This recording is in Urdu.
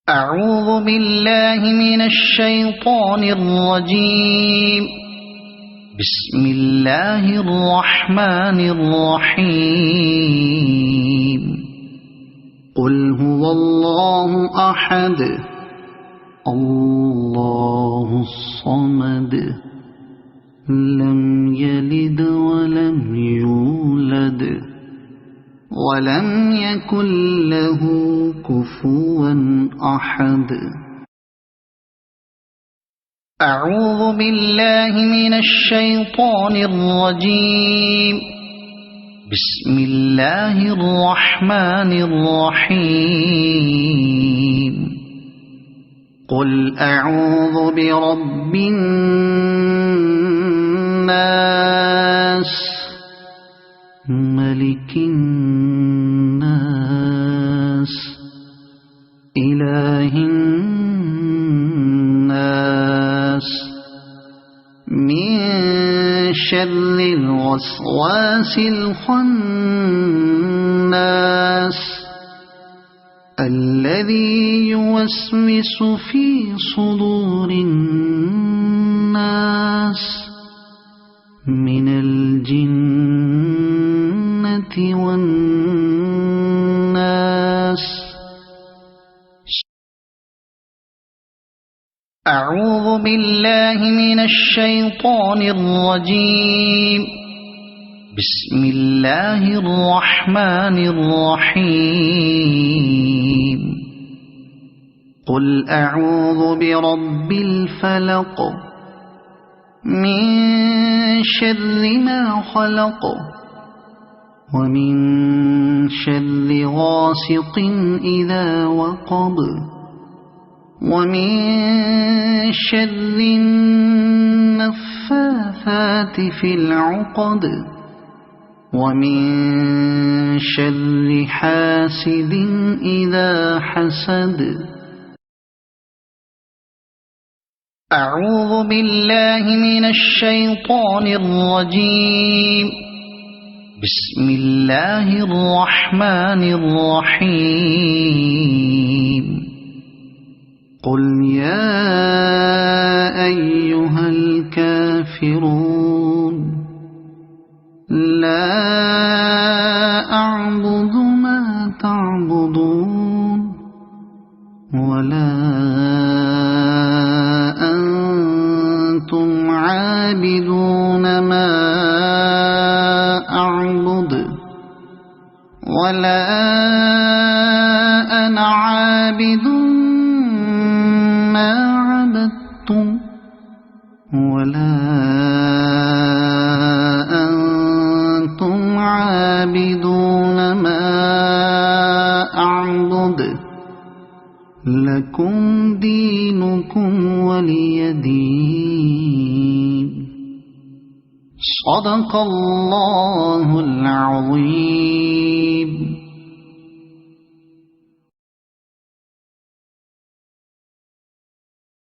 أعوذ بالله من الشيطان الرجيم. بسم الله الرحمن الرحيم. قل هو الله أحد الله الصمد لم يلد ولم يولد ولم يكن له كفوا أحد. أعوذ بالله من الشيطان الرجيم. بسم الله الرحمن الرحيم. قل أعوذ برب الناس ملك الناس إله الناس من شر الوسواس الخناس الذي يوسوس في صدور الناس من الجنة والناس. أعوذ بالله من الشيطان الرجيم. بسم الله الرحمن الرحيم. قل أعوذ برب الفلق من شر ما خلق ومن شر غاسق إذا وقب ومن شر النفاثات في العقد ومن شر حاسد إذا حسد. أعوذ بالله من الشيطان الرجيم. بسم الله الرحمن الرحيم. قل يا أيها الكافرون لا أعبد ما تعبدون ولا أنتم عابدون ما أعبد ولا أنا عابد ما عبدتم ولا أنتم عابدون ما أعبد لكم دينكم ولي دين. صدق الله العظيم.